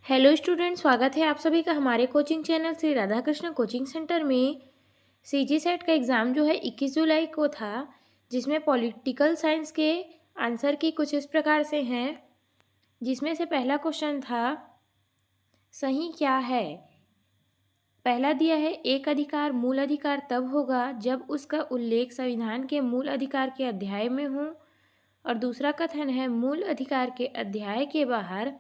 Hello student, स्वागत है आप सभी का हमारे coaching channel Shri Radha Krishna coaching centre में। सीजी सेट का एग्ज़ाम जो है 21 जुलाई को था, जिसमें पॉलिटिकल साइंस के आंसर की कुछ इस प्रकार से हैं। जिसमें से पहला क्वेश्चन था, सही क्या है। पहला दिया है, एक अधिकार मूल अधिकार तब होगा जब उसका उल्लेख संविधान के मूल अधिकार के अध्याय में हो। और दूसरा कथन है, मूल अधिकार के अध्याय के बाहर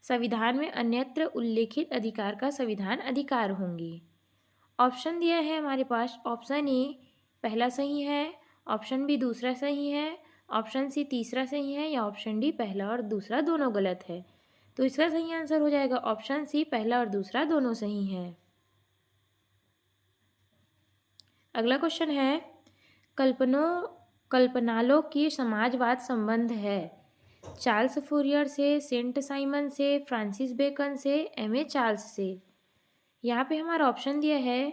संविधान में अन्यत्र उल्लेखित अधिकार का संविधान अधिकार होंगे। ऑप्शन दिया है हमारे पास, ऑप्शन ए पहला सही है, ऑप्शन बी दूसरा सही है, ऑप्शन सी तीसरा सही है, या ऑप्शन डी पहला और दूसरा दोनों गलत है। तो इसका सही आंसर हो जाएगा ऑप्शन सी, पहला और दूसरा दोनों सही है। अगला क्वेश्चन है, कल्पनालों की समाजवाद संबंध है। चार्ल्स फूरियर से, सेंट साइमन से, फ्रांसिस बेकन से, एम ए चार्ल्स से। यहाँ पे हमारा ऑप्शन दिया है,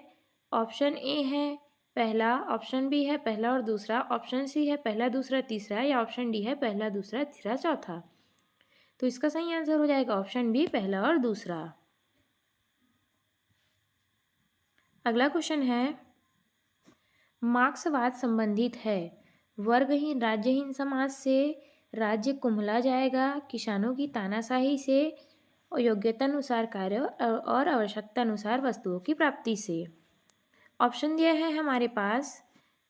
ऑप्शन ए है पहला, ऑप्शन बी है पहला और दूसरा, ऑप्शन सी है पहला दूसरा तीसरा, या ऑप्शन डी है पहला दूसरा तीसरा चौथा। तो इसका सही आंसर हो जाएगा ऑप्शन बी, पहला और दूसरा। अगला क्वेश्चन है, मार्क्सवाद संबंधित है। वर्गहीन राज्यहीन समाज से राज्य कुम्हला जाएगा, किसानों की तानाशाही से, और योग्यतानुसार कार्य और आवश्यकतानुसार वस्तुओं की प्राप्ति से। ऑप्शन दिया है हमारे पास,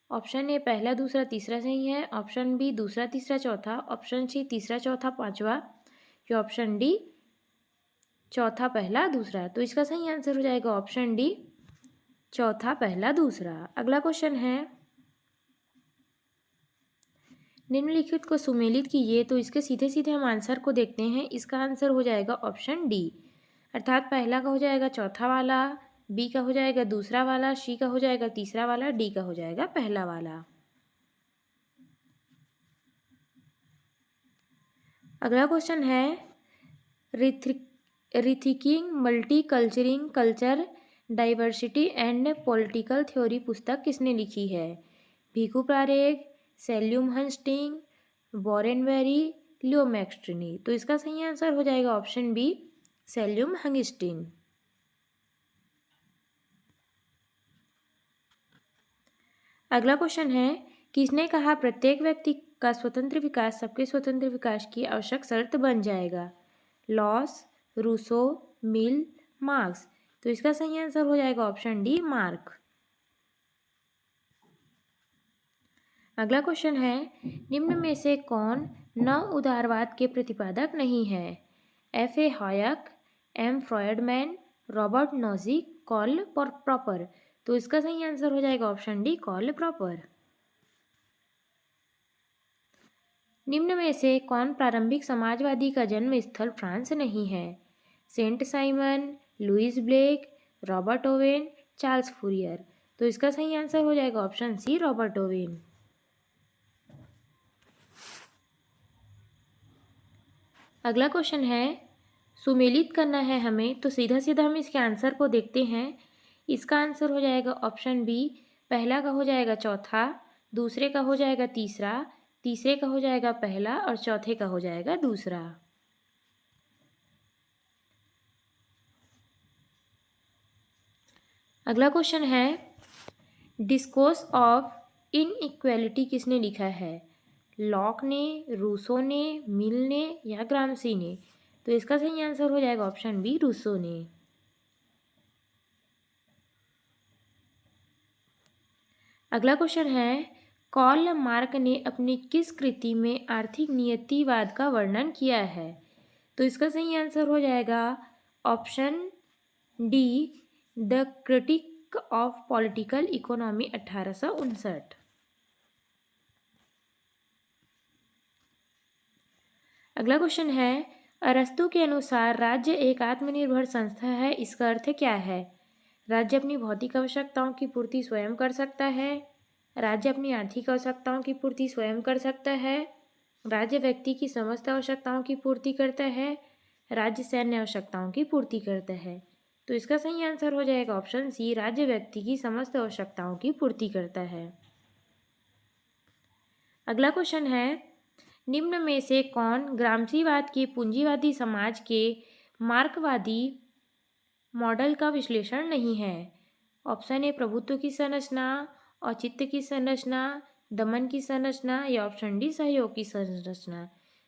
ऑप्शन ए पहला दूसरा तीसरा सही है, ऑप्शन बी दूसरा तीसरा चौथा, ऑप्शन सी तीसरा चौथा पांचवा, या ऑप्शन डी चौथा पहला दूसरा। तो इसका सही आंसर हो जाएगा ऑप्शन डी, चौथा पहला दूसरा। अगला क्वेश्चन है, निम्नलिखित को सुमेलित कीजिए। तो इसके सीधे सीधे हम आंसर को देखते हैं। इसका आंसर हो जाएगा ऑप्शन डी, अर्थात पहला का हो जाएगा चौथा वाला, बी का हो जाएगा दूसरा वाला, सी का हो जाएगा तीसरा वाला, डी का हो जाएगा पहला वाला। अगला क्वेश्चन है, rethinking multiculturalism culture diversity and political theory पुस्तक किसने लिखी है। भीखू प्रारेग, सेल्यूम हंस्टिंग, वॉरेन वेरी, लियो मैक्स्ट्रिनी। तो इसका सही आंसर हो जाएगा ऑप्शन बी, सेल्यूम हंगिस्टिन। अगला क्वेश्चन है, किसने कहा प्रत्येक व्यक्ति का स्वतंत्र विकास सबके स्वतंत्र विकास की आवश्यक शर्त बन जाएगा। लॉस, रूसो, मिल, मार्क्स। तो इसका सही आंसर हो जाएगा ऑप्शन डी, मार्क। अगला क्वेश्चन है, निम्न में से कौन नव उदारवाद के प्रतिपादक नहीं है। F A Hayek, M Friedman, Robert Nozick, Karl Popper. तो इसका सही आंसर हो जाएगा ऑप्शन डी, कॉल प्रॉपर। निम्न में से कौन प्रारंभिक समाजवादी का जन्म स्थल फ्रांस नहीं है। Saint Simon, Louis Blake, Robert Owen, Charles Fourier. तो इसका सही आंसर हो जाएगा ऑप्शन सी, रॉबर्ट ओवेन। अगला क्वेश्चन है, सुमेलित करना है हमें, तो सीधा सीधा हम इसके आंसर को देखते हैं। इसका आंसर हो जाएगा ऑप्शन बी, पहला का हो जाएगा चौथा, दूसरे का हो जाएगा तीसरा, तीसरे का हो जाएगा पहला, और चौथे का हो जाएगा दूसरा। अगला क्वेश्चन है, डिस्कोर्स ऑफ इनइक्वालिटी किसने लिखा है। लॉक ने, रूसो ने, मिल ने, या ग्रामसी ने। तो इसका सही आंसर हो जाएगा ऑप्शन बी, रूसो ने। अगला क्वेश्चन है, कार्ल मार्क ने अपनी किस कृति में आर्थिक नियतिवाद का वर्णन किया है। तो इसका सही आंसर हो जाएगा option D, the critic of political economy 1859। अगला क्वेश्चन है, अरस्तु के अनुसार राज्य एक आत्मनिर्भर संस्था है, इसका अर्थ क्या है। राज्य अपनी भौतिक आवश्यकताओं की पूर्ति स्वयं कर सकता है, राज्य अपनी आर्थिक आवश्यकताओं की पूर्ति स्वयं कर सकता है, राज्य व्यक्ति की समस्त आवश्यकताओं की पूर्ति करता है, राज्य सैन्य आवश्यकताओं की पूर्ति करता है। तो इसका सही आंसर हो जाएगा ऑप्शन सी, राज्य व्यक्ति की समस्त आवश्यकताओं की पूर्ति करता है। अगला क्वेश्चन है, निम्न में से कौन ग्रामसीवाद के पूंजीवादी समाज के मार्क्सवादी मॉडल का विश्लेषण नहीं है। ऑप्शन ए प्रभुत्व की संरचना, औचित्य की संरचना, दमन की संरचना या ऑप्शन डी सहयोग की संरचना।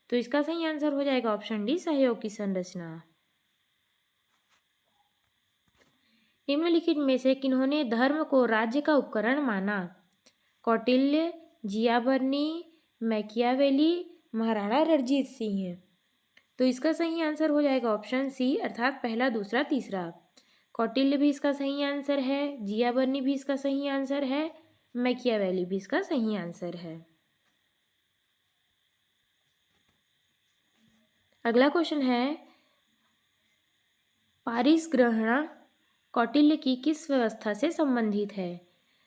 तो इसका सही आंसर हो जाएगा ऑप्शन डी सहयोग की संरचना। निम्नलिखित में से किन्होंने धर्म को राज्य का उपकरण माना? कौटिल्य, जियाबर्नी, मैकियावेली, महाराणा रणजीत सिंह। तो इसका सही आंसर हो जाएगा ऑप्शन सी, अर्थात पहला, दूसरा, तीसरा। कौटिल्य भी इसका सही आंसर है, जियाबर्नी भी इसका सही आंसर है, मैकियावेली भी इसका सही आंसर है। अगला क्वेश्चन है, पारिसग्रहण कौटिल्य की किस व्यवस्था से संबंधित है?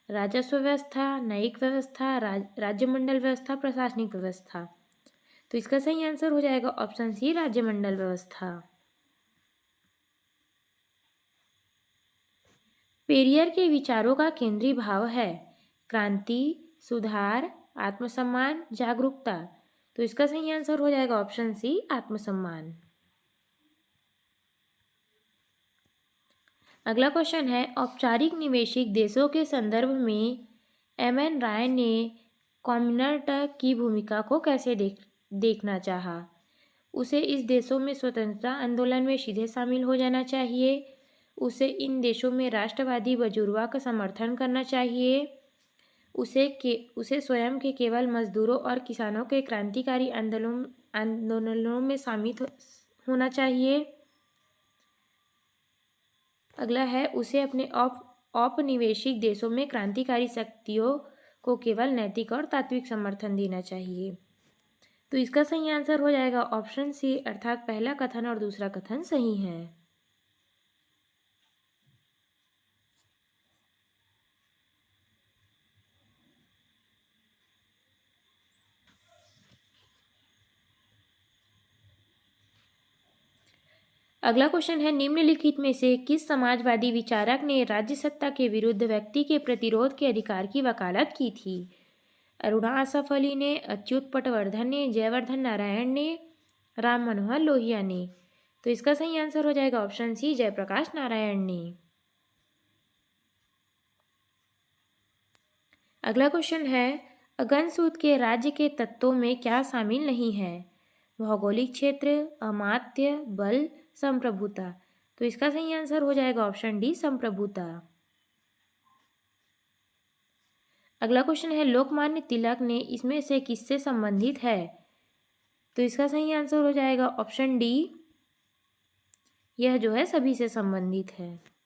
राजस्व व्यवस्था, न्यायिक व्यवस्था, राज्यमंडल व्यवस्था, प्रशासनिक व्यवस्था। तो इसका सही आंसर हो जाएगा ऑप्शन सी, राज्यमंडल व्यवस्था। पेरियर के विचारों का केंद्रीय भाव है क्रांति, सुधार, आत्मसम्मान, जागरूकता। तो इसका सही आंसर हो जाएगा ऑप्शन सी, आत्मसम्मान। अगला क्वेश्चन है, औपचारिक निवेशिक देशों के संदर्भ में एम.एन. राय ने कॉम्युनर्ट की भूमिका को कैसे देखना चाहा? उसे इस देशों में स्वतंत्रता आंदोलन में सीधे शामिल हो जाना चाहिए, उसे इन देशों में राष्ट्रवादी बुजुर्गों का समर्थन करना चाहिए, उसे स्वयं के केवल मजदूरों और किसानों के क्रांतिकारी आंदोलनों में शामिल होना चाहिए। अगला है, उसे अपने औपनिवेशिक देशों में क्रांतिकारी शक्तियों को केवल नैतिक और तात्विक समर्थन देना चाहिए। तो इसका सही आंसर हो जाएगा ऑप्शन सी, अर्थात पहला कथन और दूसरा कथन सही है। अगला क्वेश्चन है, निम्नलिखित में से किस समाजवादी विचारक ने राज्य सत्ता के विरुद्ध व्यक्ति के प्रतिरोध के अधिकार की वकालत की थी? अरुणा आसफ अली ने, अच्युत पटवर्धन ने, जयवर्धन नारायण ने, राम मनोहर लोहिया ने। तो इसका सही आंसर हो जाएगा ऑप्शन सी, जयप्रकाश नारायण ने। अगला क्वेश्चन है, अगनसूत के राज्य के तत्वों में क्या शामिल नहीं है? भौगोलिक क्षेत्र, अमात्य बल, संप्रभुता। तो इसका सही आंसर हो जाएगा ऑप्शन डी, संप्रभुता। अगला क्वेश्चन है, लोकमान्य तिलक ने इसमें से किससे संबंधित है? तो इसका सही आंसर हो जाएगा ऑप्शन डी, यह जो है सभी से संबंधित है।